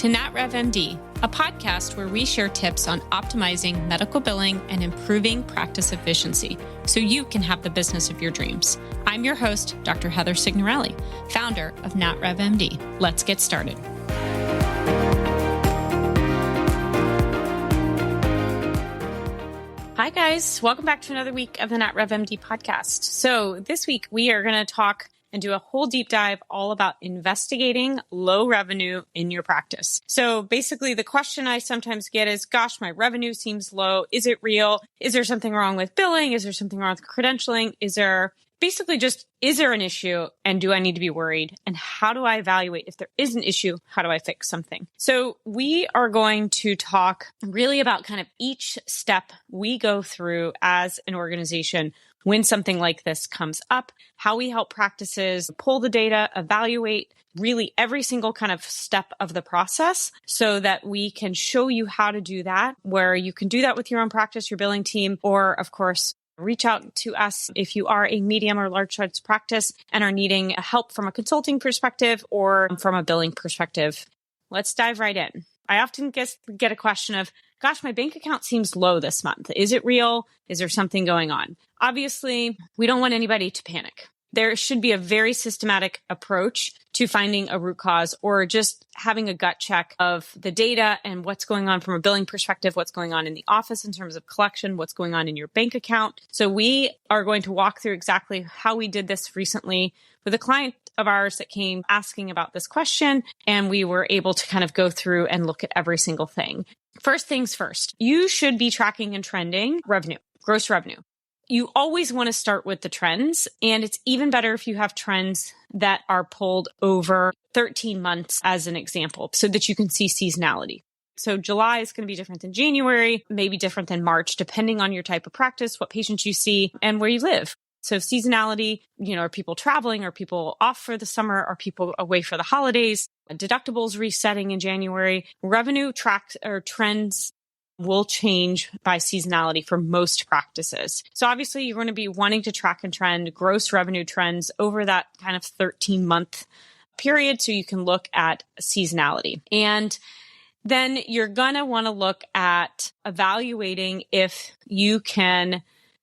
to NatRevMD, a podcast where we share tips on optimizing medical billing and improving practice efficiency so you can have the business of your dreams. I'm your host, Dr. Heather Signorelli, founder of NatRevMD. Let's get started. Hi, guys. Welcome back to another week of the NatRevMD podcast. So this week, we are going to talk and do a whole deep dive all about investigating low revenue in your practice. So basically, the question I sometimes get is, gosh, my revenue seems low. Is it real? Is there something wrong with billing? Is there something wrong with credentialing? Is there an issue? And do I need to be worried? And how do I evaluate if there is an issue? How do I fix something? So we are going to talk really about kind of each step we go through as an organization when something like this comes up, how we help practices pull the data, evaluate really every single kind of step of the process so that we can show you how to do that, where you can do that with your own practice, your billing team, or of course, reach out to us if you are a medium or large size practice and are needing help from a consulting perspective or from a billing perspective. Let's dive right in. I often get a question of, gosh, my bank account seems low this month. Is it real? Is there something going on? Obviously, we don't want anybody to panic. There should be a very systematic approach to finding a root cause or just having a gut check of the data and what's going on from a billing perspective, what's going on in the office in terms of collection, what's going on in your bank account. So we are going to walk through exactly how we did this recently with a client of ours that came asking about this question, and we were able to kind of go through and look at every single thing. First things first, you should be tracking and trending revenue, gross revenue. You always want to start with the trends, and it's even better if you have trends that are pulled over 13 months as an example so that you can see seasonality. So July is going to be different than January, maybe different than March, depending on your type of practice, what patients you see, and where you live. So seasonality, are people traveling? Are people off for the summer? Are people away for the holidays? Deductibles resetting in January. Revenue tracks or trends will change by seasonality for most practices. So obviously you're going to be wanting to track and trend gross revenue trends over that kind of 13-month period so you can look at seasonality. And then you're going to want to look at evaluating if you can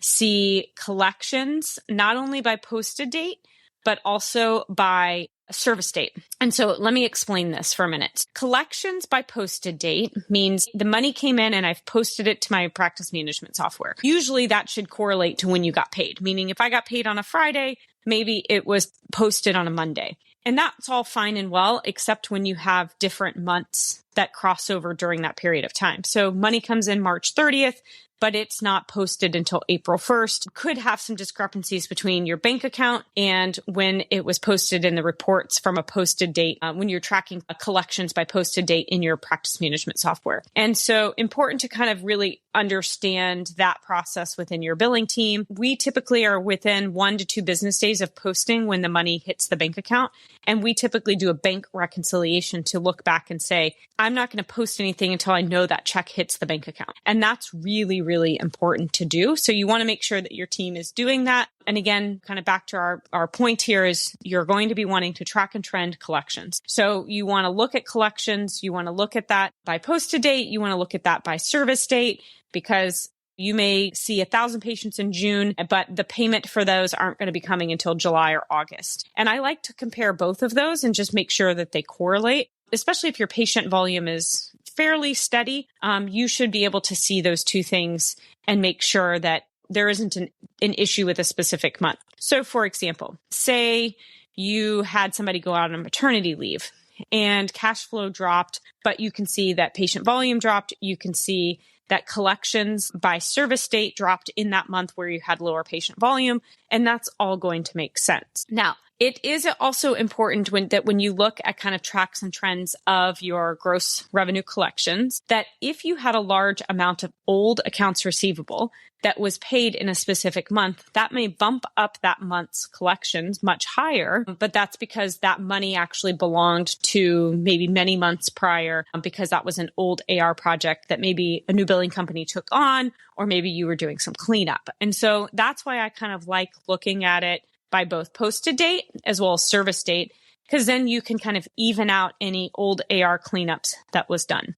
see collections, not only by posted date, but also by service date. And so let me explain this for a minute. Collections by posted date means the money came in and I've posted it to my practice management software. Usually that should correlate to when you got paid, meaning if I got paid on a Friday, maybe it was posted on a Monday. And that's all fine and well, except when you have different months that cross over during that period of time. So money comes in March 30th, but it's not posted until April 1st. Could have some discrepancies between your bank account and when it was posted in the reports from a posted date, when you're tracking collections by posted date in your practice management software. And so important to kind of really understand that process within your billing team. We typically are within 1 to 2 business days of posting when the money hits the bank account. And we typically do a bank reconciliation to look back and say, I'm not going to post anything until I know that check hits the bank account. And that's really, really important to do. So you want to make sure that your team is doing that. And again, kind of back to our point here is you're going to be wanting to track and trend collections. So you want to look at collections. You want to look at that by posted date. You want to look at that by service date, because you may see 1,000 patients in June, but the payment for those aren't going to be coming until July or August. And I like to compare both of those and just make sure that they correlate, especially if your patient volume is fairly steady. You should be able to see those two things and make sure that there isn't an issue with a specific month. So for example, say you had somebody go out on maternity leave and cash flow dropped, but you can see that patient volume dropped. You can see that collections by service date dropped in that month where you had lower patient volume, and that's all going to make sense. Now, it is also important when you look at kind of tracks and trends of your gross revenue collections, that if you had a large amount of old accounts receivable that was paid in a specific month, that may bump up that month's collections much higher, but that's because that money actually belonged to maybe many months prior, because that was an old AR project that maybe a new billing company took on, or maybe you were doing some cleanup. And so that's why I kind of like looking at it by both posted date as well as service date, because then you can kind of even out any old AR cleanups that was done.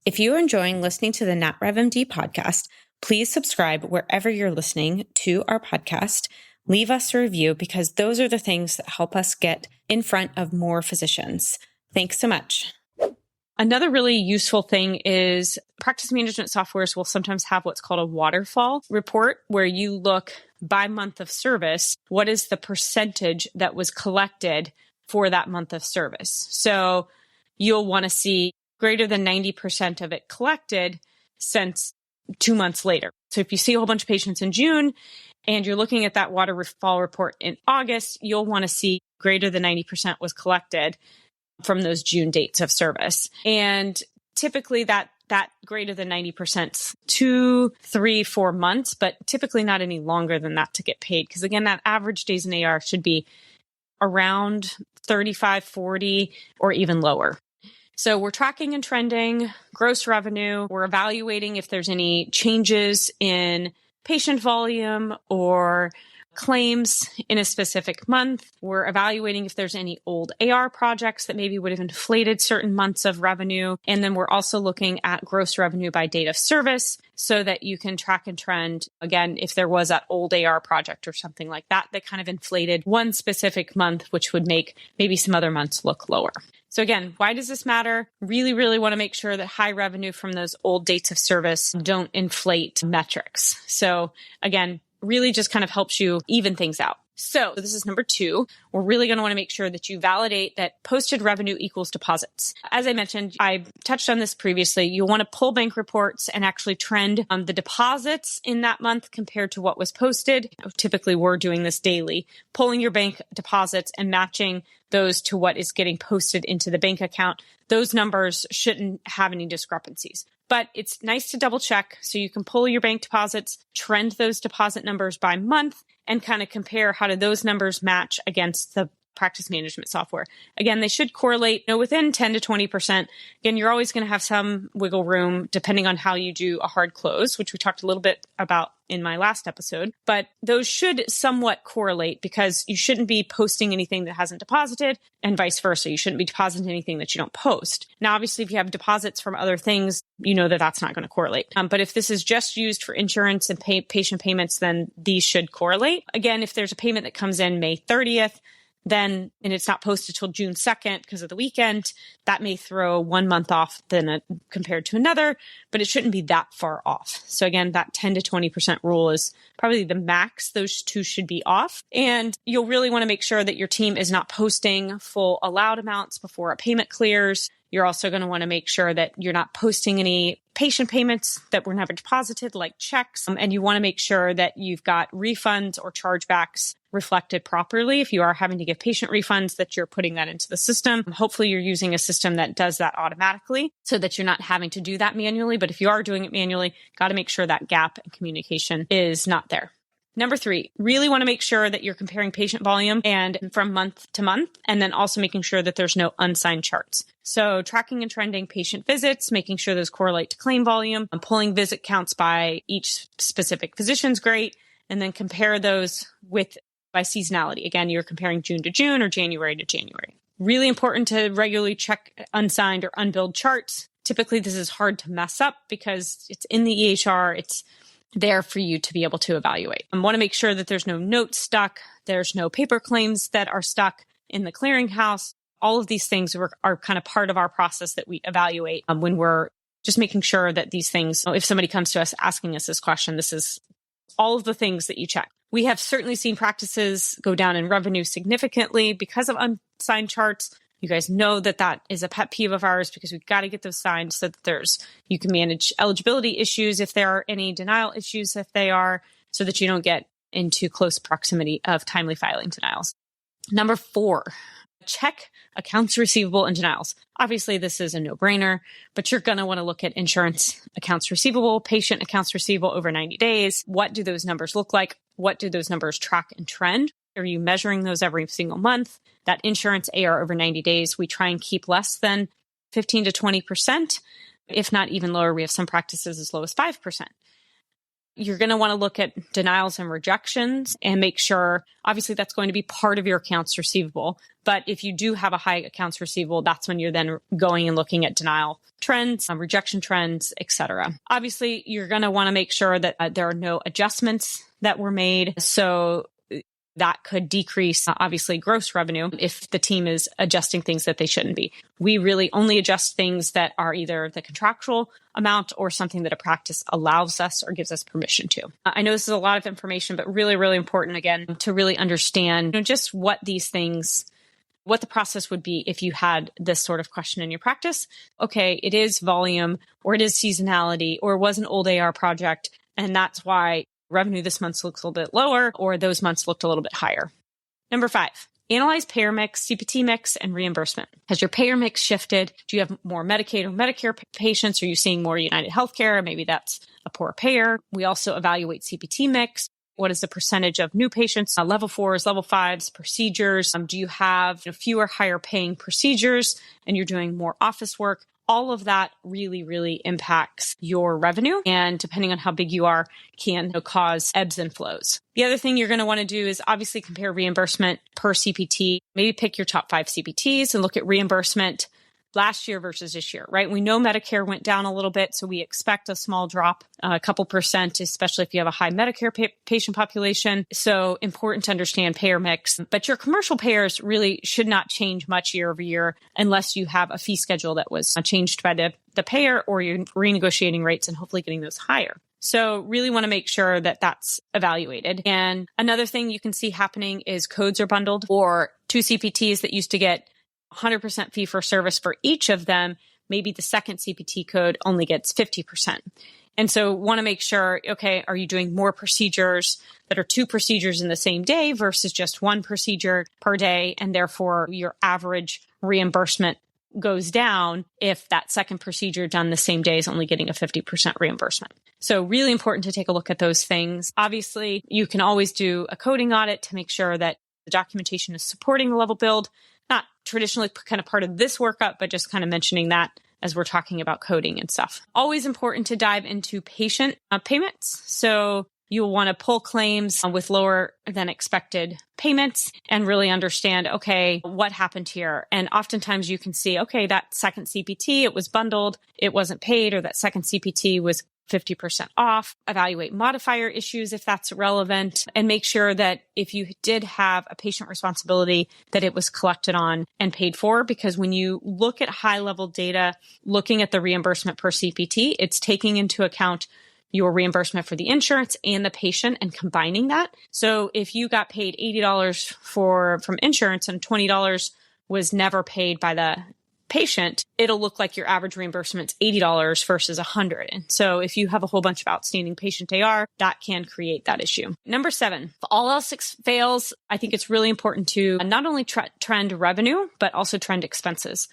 If you're enjoying listening to the NatRevMD podcast, please subscribe wherever you're listening to our podcast. Leave us a review because those are the things that help us get in front of more physicians. Thanks so much. Another really useful thing is practice management softwares will sometimes have what's called a waterfall report, where you look by month of service, what is the percentage that was collected for that month of service. So you'll want to see greater than 90% of it collected since 2 months later. So if you see a whole bunch of patients in June and you're looking at that waterfall report in August, you'll want to see greater than 90% was collected from those June dates of service. And typically that greater than 90%, 2, 3, 4 months, but typically not any longer than that to get paid. Because again, that average days in AR should be around 35, 40, or even lower. So we're tracking and trending gross revenue. We're evaluating if there's any changes in patient volume or claims in a specific month. We're evaluating if there's any old AR projects that maybe would have inflated certain months of revenue. And then we're also looking at gross revenue by date of service so that you can track and trend, again, if there was that old AR project or something like that that kind of inflated one specific month, which would make maybe some other months look lower. So again, why does this matter? Really, really want to make sure that high revenue from those old dates of service don't inflate metrics. So again, really just kind of helps you even things out. So this is number 2. We're really going to want to make sure that you validate that posted revenue equals deposits. As I mentioned, I touched on this previously. You'll want to pull bank reports and actually trend the deposits in that month compared to what was posted. Typically, we're doing this daily, pulling your bank deposits and matching those to what is getting posted into the bank account. Those numbers shouldn't have any discrepancies. But it's nice to double check so you can pull your bank deposits, trend those deposit numbers by month, and kind of compare how do those numbers match against the practice management software. Again, they should correlate within 10 to 20%. Again, you're always going to have some wiggle room depending on how you do a hard close, which we talked a little bit about in my last episode. But those should somewhat correlate because you shouldn't be posting anything that hasn't deposited and vice versa. You shouldn't be depositing anything that you don't post. Now, obviously, if you have deposits from other things, you know that that's not going to correlate. But if this is just used for insurance and patient payments, then these should correlate. Again, if there's a payment that comes in May 30th, then, and it's not posted till June 2nd because of the weekend, that may throw 1 month off compared to another, but it shouldn't be that far off. So again, that 10 to 20% rule is probably the max. Those two should be off. And you'll really want to make sure that your team is not posting full allowed amounts before a payment clears. You're also going to want to make sure that you're not posting any patient payments that were never deposited, like checks. And you want to make sure that you've got refunds or chargebacks reflected properly. If you are having to give patient refunds, that you're putting that into the system. Hopefully you're using a system that does that automatically so that you're not having to do that manually. But if you are doing it manually, got to make sure that gap in communication is not there. Number 3, really want to make sure that you're comparing patient volume and from month to month, and then also making sure that there's no unsigned charts. So tracking and trending patient visits, making sure those correlate to claim volume, and pulling visit counts by each specific physician's great, and then compare those by seasonality. Again, you're comparing June to June or January to January. Really important to regularly check unsigned or unbilled charts. Typically, this is hard to mess up because it's in the EHR. It's there for you to be able to evaluate. I want to make sure that there's no notes stuck. There's no paper claims that are stuck in the clearinghouse. All of these things are kind of part of our process that we evaluate when we're just making sure that these things, if somebody comes to us asking us this question, this is all of the things that you check. We have certainly seen practices go down in revenue significantly because of unsigned charts. You guys know that that is a pet peeve of ours because we've got to get those signed so that you can manage eligibility issues if there are any, denial issues if they are, so that you don't get into close proximity of timely filing denials. Number 4, check accounts receivable and denials. Obviously, this is a no-brainer, but you're going to want to look at insurance accounts receivable, patient accounts receivable over 90 days. What do those numbers look like? What do those numbers track and trend? Are you measuring those every single month? That insurance AR over 90 days, we try and keep less than 15 to 20%. If not even lower, we have some practices as low as 5%. You're going to want to look at denials and rejections and make sure, obviously, that's going to be part of your accounts receivable. But if you do have a high accounts receivable, that's when you're then going and looking at denial trends, rejection trends, et cetera. Obviously, you're going to want to make sure that there are no adjustments that were made. So that could decrease, obviously, gross revenue if the team is adjusting things that they shouldn't be. We really only adjust things that are either the contractual amount or something that a practice allows us or gives us permission to. I know this is a lot of information, but really, really important, again, to really understand just what these things, what the process would be if you had this sort of question in your practice. Okay, it is volume, or it is seasonality, or it was an old AR project, and that's why revenue this month looks a little bit lower, or those months looked a little bit higher. Number 5, analyze payer mix, CPT mix, and reimbursement. Has your payer mix shifted? Do you have more Medicaid or Medicare patients? Are you seeing more United Healthcare? Maybe that's a poor payer. We also evaluate CPT mix. What is the percentage of new patients, level 4s, level 5s, procedures? Do you have fewer higher paying procedures and you're doing more office work? All of that really, really impacts your revenue. And depending on how big you are, can cause ebbs and flows. The other thing you're going to want to do is obviously compare reimbursement per CPT. Maybe pick your top 5 CPTs and look at reimbursement last year versus this year, right? We know Medicare went down a little bit, so we expect a small drop, a couple percent, especially if you have a high Medicare patient population. So important to understand payer mix. But your commercial payers really should not change much year over year unless you have a fee schedule that was changed by the payer, or you're renegotiating rates and hopefully getting those higher. So really want to make sure that that's evaluated. And another thing you can see happening is codes are bundled, or 2 CPTs that used to get 100% fee for service for each of them, maybe the second CPT code only gets 50%. And so want to make sure, okay, are you doing more procedures that are 2 procedures in the same day versus just 1 procedure per day? And therefore your average reimbursement goes down if that second procedure done the same day is only getting a 50% reimbursement. So really important to take a look at those things. Obviously, you can always do a coding audit to make sure that the documentation is supporting the level build. Not traditionally kind of part of this workup, but just kind of mentioning that as we're talking about coding and stuff. Always important to dive into patient payments. So you'll want to pull claims with lower than expected payments and really understand, okay, what happened here? And oftentimes you can see, okay, that second CPT, it was bundled, it wasn't paid, or that second CPT was 50% off. Evaluate modifier issues if that's relevant, and make sure that if you did have a patient responsibility, that it was collected on and paid for. Because when you look at high level data, looking at the reimbursement per CPT, it's taking into account your reimbursement for the insurance and the patient and combining that. So if you got paid $80 from insurance and $20 was never paid by the patient, it'll look like your average reimbursement's $80 versus $100. And so if you have a whole bunch of outstanding patient AR, that can create that issue. Number 7, if all else fails, I think it's really important to not only trend revenue, but also trend expenses.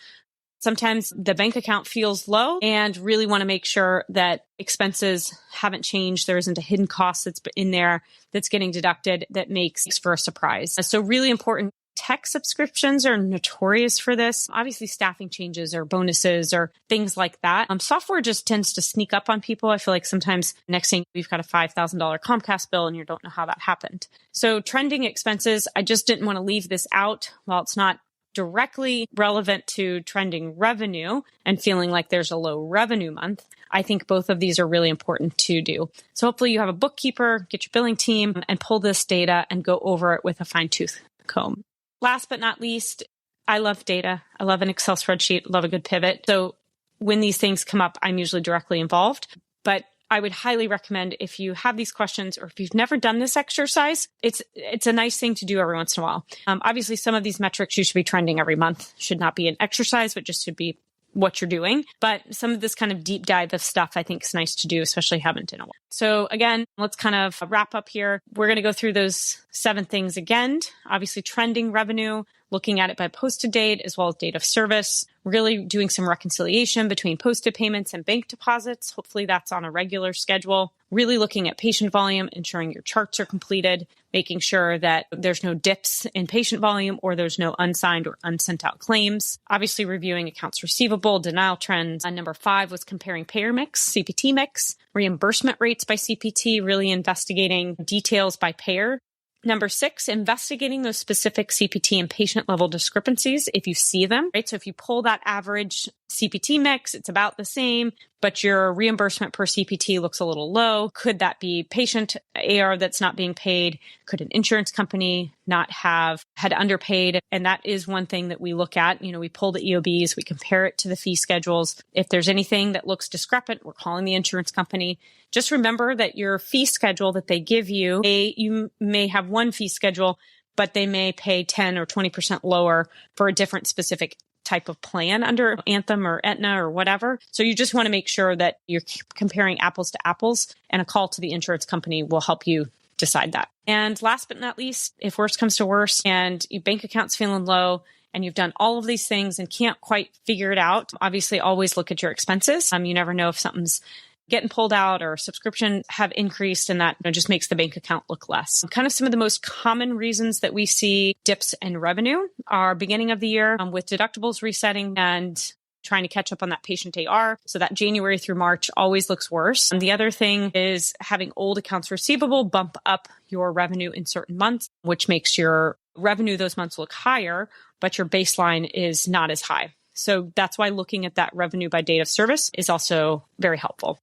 Sometimes the bank account feels low and really want to make sure that expenses haven't changed. There isn't a hidden cost that's in there that's getting deducted that makes for a surprise. So really important. Tech subscriptions are notorious for this. Obviously, staffing changes or bonuses or things like that. Software just tends to sneak up on people. I feel like sometimes next thing we've got a $5,000 Comcast bill and you don't know how that happened. So trending expenses, I just didn't want to leave this out. While it's not directly relevant to trending revenue and feeling like there's a low revenue month, I think both of these are really important to do. So hopefully you have a bookkeeper, get your billing team, and pull this data and go over it with a fine-tooth comb. Last but not least, I love data. I love an Excel spreadsheet, love a good pivot. So when these things come up, I'm usually directly involved. But I would highly recommend, if you have these questions or if you've never done this exercise, it's a nice thing to do every once in a while. Obviously, some of these metrics you should be trending every month. Should not be an exercise, but just should be what you're doing. But some of this kind of deep dive of stuff I think is nice to do, especially haven't in a while. So again, let's kind of wrap up here. We're going to go through those 7 things again. Obviously, trending revenue, looking at it by posted date as well as date of service, really doing some reconciliation between posted payments and bank deposits. Hopefully that's on a regular schedule. Really looking at patient volume, ensuring your charts are completed, making sure that there's no dips in patient volume or there's no unsigned or unsent out claims. Obviously reviewing accounts receivable, denial trends. Number 5 was comparing payer mix, CPT mix, reimbursement rates by CPT, really investigating details by payer. Number 6, investigating those specific CPT and patient level discrepancies if you see them, right? So if you pull that average CPT mix, it's about the same, but your reimbursement per CPT looks a little low. Could that be patient AR that's not being paid? Could an insurance company not had underpaid? And that is one thing that we look at. We pull the EOBs, we compare it to the fee schedules. If there's anything that looks discrepant, we're calling the insurance company. Just remember that your fee schedule that they give you, you may have one fee schedule, but they may pay 10 or 20% lower for a different specific type of plan under Anthem or Aetna or whatever. So you just want to make sure that you're comparing apples to apples, and a call to the insurance company will help you decide that. And last but not least, if worse comes to worse and your bank account's feeling low and you've done all of these things and can't quite figure it out, obviously always look at your expenses. You never know if something's getting pulled out or subscription have increased, and that just makes the bank account look less. Kind of some of the most common reasons that we see dips in revenue are beginning of the year with deductibles resetting and trying to catch up on that patient AR. So that January through March always looks worse. And the other thing is having old accounts receivable bump up your revenue in certain months, which makes your revenue those months look higher, but your baseline is not as high. So that's why looking at that revenue by date of service is also very helpful.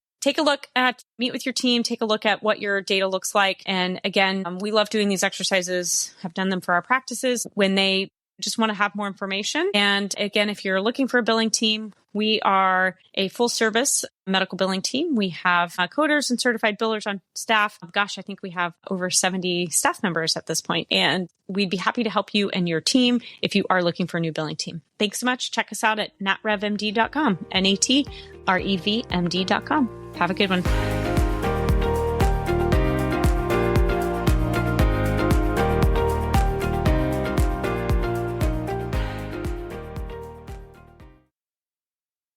Meet with your team, take a look at what your data looks like. And again, we love doing these exercises, have done them for our practices when they just want to have more information. And again, if you're looking for a billing team, we are a full service medical billing team. We have coders and certified billers on staff. Gosh, I think we have over 70 staff members at this point. And we'd be happy to help you and your team if you are looking for a new billing team. Thanks so much. Check us out at natrevmd.com, natrevmd.com. Have a good one.